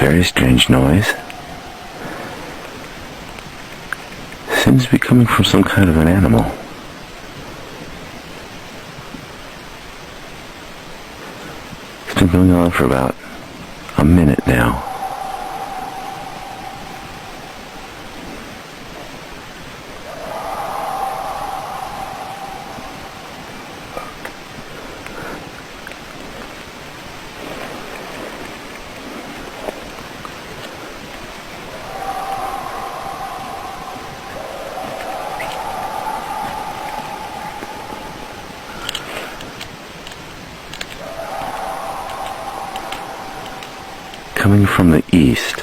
very strange noise. Seems to be coming from some kind of an animal. It's been going on for about a minute now. Coming from the east.